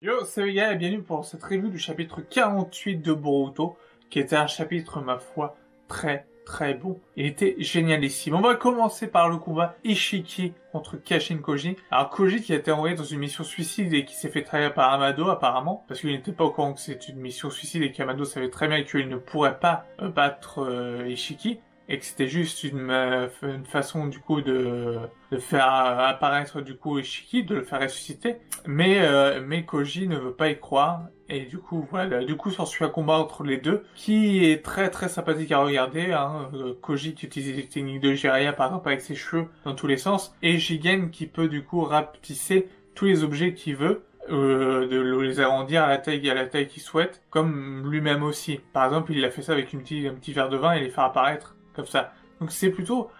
Yo, c'est les gars et bienvenue pour cette review du chapitre 48 de Boruto, qui était un chapitre, ma foi, très bon. Il était génialissime. On va commencer par le combat Ishiki contre Kashin Koji. Alors Koji qui a été envoyé dans une mission suicide et qui s'est fait trahir par Amado apparemment, parce qu'il n'était pas au courant que c'était une mission suicide et qu'Amado savait très bien qu'il ne pourrait pas battre Ishiki. Et que c'était juste une façon du coup de faire apparaître du coup Ishiki, de le faire ressusciter. Mais Koji ne veut pas y croire. Et du coup, voilà. Du coup, s'ensuit un combat entre les deux, qui est très sympathique à regarder, hein. Koji qui utilise des techniques de Jiraiya, par exemple, avec ses cheveux dans tous les sens. Et Jigen qui peut du coup rapetisser tous les objets qu'il veut. De les agrandir à la taille qu'il souhaite, comme lui-même aussi. Par exemple, il a fait ça avec un petit verre de vin et les faire apparaître comme ça. Donc c'est plutôt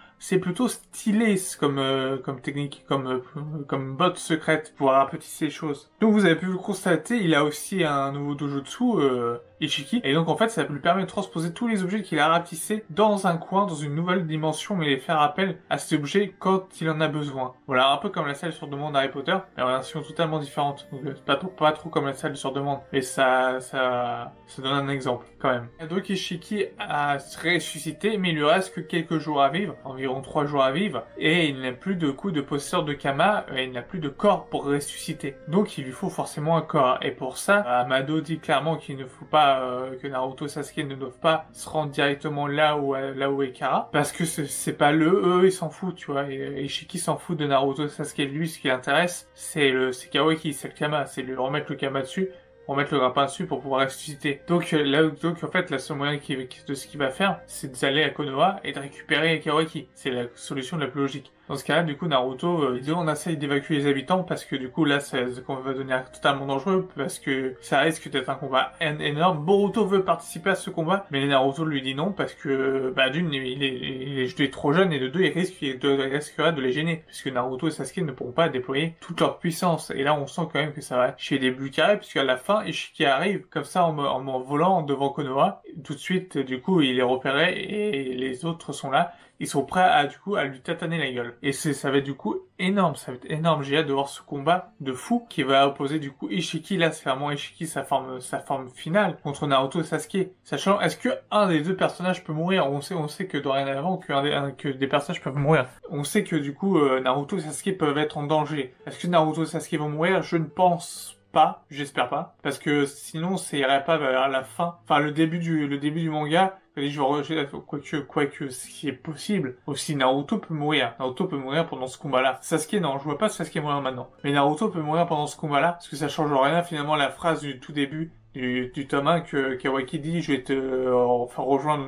stylé comme technique, comme botte secrète pour rapetisser les choses. Donc vous avez pu le constater, il a aussi un nouveau dojutsu Ishiki, et donc en fait ça lui permet de transposer tous les objets qu'il a rapetissés dans un coin, dans une nouvelle dimension, mais les faire appel à cet objet quand il en a besoin. Voilà, un peu comme la salle sur demande d'Harry Potter, mais en version totalement différente. Donc pas trop comme la salle sur demande, mais ça donne un exemple quand même. Et donc Ishiki a ressuscité, mais il lui reste que quelques jours à vivre, environ 3 jours à vivre, et il n'a plus de coup de possesseur de Kama, et il n'a plus de corps pour ressusciter. Donc il lui faut forcément un corps, et pour ça, Amado dit clairement qu'il ne faut pas que Naruto et Sasuke ne doivent pas se rendre directement là où est Kara, parce que c'est pas eux ils s'en foutent, tu vois, et Ishiki s'en fout de Naruto et Sasuke. Lui ce qui l'intéresse c'est Kawaki, c'est le Kama, c'est lui remettre le Kama dessus, remettre le grappin dessus pour pouvoir ressusciter. Donc en fait la seule moyen de ce qu'il va faire, c'est d'aller à Konoha et de récupérer Kawaki. C'est la solution la plus logique. Dans ce cas-là, du coup, Naruto, il dit on essaye d'évacuer les habitants parce que du coup, là, ça va devenir totalement dangereux parce que ça risque d'être un combat énorme. Boruto veut participer à ce combat, mais Naruto lui dit non parce que, d'une, il est trop jeune et de deux, il risquera de les gêner puisque Naruto et Sasuke ne pourront pas déployer toute leur puissance. Et là, on sent quand même que ça va chez des buts carrés puisqu'à la fin, Ishiki arrive comme ça en volant devant Konoha. Tout de suite, du coup, il est repéré et les autres sont là. Ils sont prêts à lui tataner la gueule. Et ça va être du coup énorme, ça va être énorme. J'ai hâte de voir ce combat de fou qui va opposer du coup Ishiki, là c'est vraiment Ishiki sa forme finale contre Naruto et Sasuke. Sachant, est-ce que un des deux personnages peut mourir? On sait que dorénavant que des personnages peuvent mourir. On sait que du coup Naruto et Sasuke peuvent être en danger. Est-ce que Naruto et Sasuke vont mourir? Je ne pense pas, j'espère pas, parce que sinon ça irait pas vers la fin, enfin le début du manga. Quoique, ce qui est possible, aussi Naruto peut mourir. Naruto peut mourir pendant ce combat-là. Sasuke, non, je vois pas Sasuke mourir maintenant. Mais Naruto peut mourir pendant ce combat-là, parce que ça change rien, finalement, la phrase du tout début du tome 1 que Kawaki dit, je vais te faire rejoindre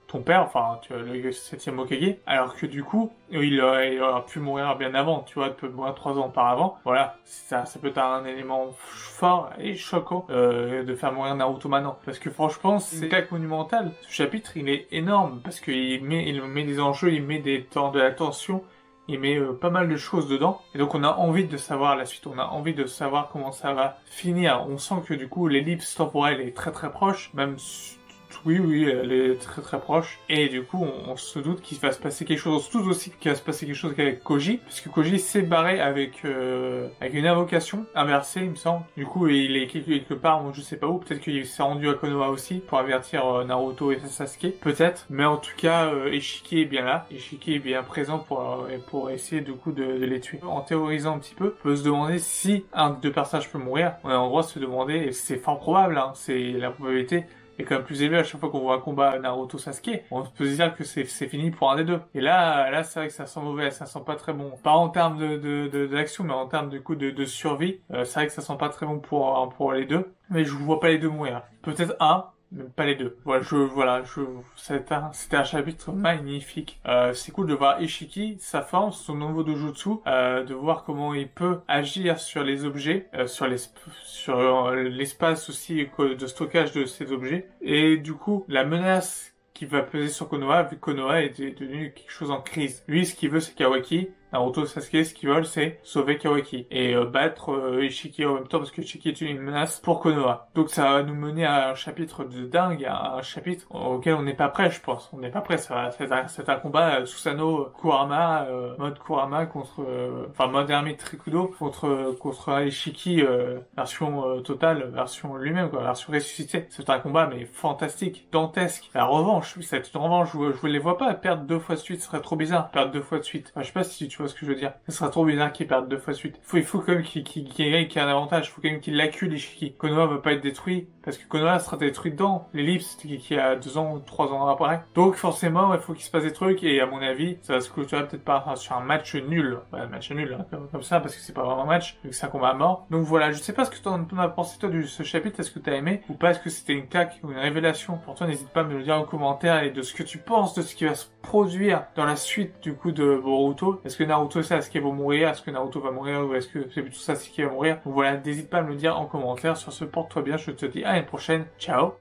ton père, enfin, le 7e Hokage, alors que du coup, il aurait pu mourir bien avant, tu vois, il peut mourir 3 ans auparavant. Voilà, ça peut être un élément fort et choquant de faire mourir Naruto maintenant, parce que franchement, c'est une claque monumentale. Ce chapitre, il est énorme, parce qu'il met des enjeux, il met de la tension, il met pas mal de choses dedans, et donc on a envie de savoir la suite, on a envie de savoir comment ça va finir. On sent que du coup l'ellipse temporelle est très proche, même oui, elle est très proche, et du coup on se doute qu'il va se passer quelque chose, on se doute aussi qu'il va se passer quelque chose avec Koji, puisque Koji s'est barré avec une invocation inversée il me semble, du coup il est quelque part, moi je sais pas où, peut-être qu'il s'est rendu à Konoha aussi, pour avertir Naruto et Sasuke, peut-être, mais en tout cas Ishiki est bien là, Ishiki est bien présent pour essayer du coup de les tuer. En théorisant un petit peu, on peut se demander si un des deux personnages peut mourir, on a en droit de se demander, et c'est fort probable, hein, c'est la probabilité est quand même plus élevé à chaque fois qu'on voit un combat Naruto-Sasuke. On peut se dire que c'est fini pour un des deux. Et là, c'est vrai que ça sent mauvais, ça sent pas très bon. Pas en termes d'action, mais en termes de coup de survie. C'est vrai que ça sent pas très bon pour les deux. Mais je vois pas les deux mourir. Peut-être un, mais pas les deux. C'était un chapitre magnifique. C'est cool de voir Ishiki, sa forme, son nouveau dojutsu, de voir comment il peut agir sur les objets, sur l'espace aussi de stockage de ces objets. Et du coup, la menace qui va peser sur Konoha, vu que Konoha est devenu quelque chose en crise. Lui, ce qu'il veut, c'est Kawaki. Naruto et Sasuke, ce qu'ils veulent, c'est sauver Kawaki et battre Ishiki en même temps parce que Ishiki est une menace pour Konoha. Donc ça va nous mener à un chapitre de dingue, à un chapitre auquel on n'est pas prêt, je pense. On n'est pas prêt. C'est un combat Susanoo Kurama, mode Kurama contre, enfin mode Hermite Rikudo contre Ishiki version totale, version lui-même quoi, version ressuscitée. C'est un combat mais fantastique, dantesque. La revanche, c'est une revanche. Je les vois pas perdre 2 fois de suite, ce serait trop bizarre. Perdre 2 fois de suite. Enfin, je sais pas si tu vois ce que je veux dire. Ce serait trop bizarre qu'ils perdent 2 fois de suite. Il faut quand même qu'il ait un avantage. Il faut quand même qu'il l'accule Ishiki. Konoha va pas être détruit parce que Konoha sera détruit dedans. L'ellipse qui a 2 ans ou 3 ans après. Donc forcément, il faut qu'il se passe des trucs et à mon avis, ça va se clôturer peut-être pas sur un match nul. Ouais, un match nul hein, comme ça parce que c'est pas vraiment un match, vu que c'est un combat à mort. Donc voilà, je sais pas ce que t'en as pensé toi de ce chapitre. Est-ce que t'as aimé ou pas? Est-ce que c'était une claque ou une révélation? Pour toi, n'hésite pas à me le dire en commentaire et de ce que tu penses de ce qui va se produire dans la suite du coup de Boruto. Est-ce que Naruto Sasuke va mourir? Est-ce que Naruto va mourir ou est-ce que c'est plutôt Sasuke qui va mourir? Donc voilà, n'hésite pas à me le dire en commentaire. Sur ce, porte-toi bien, je te dis à une prochaine. Ciao!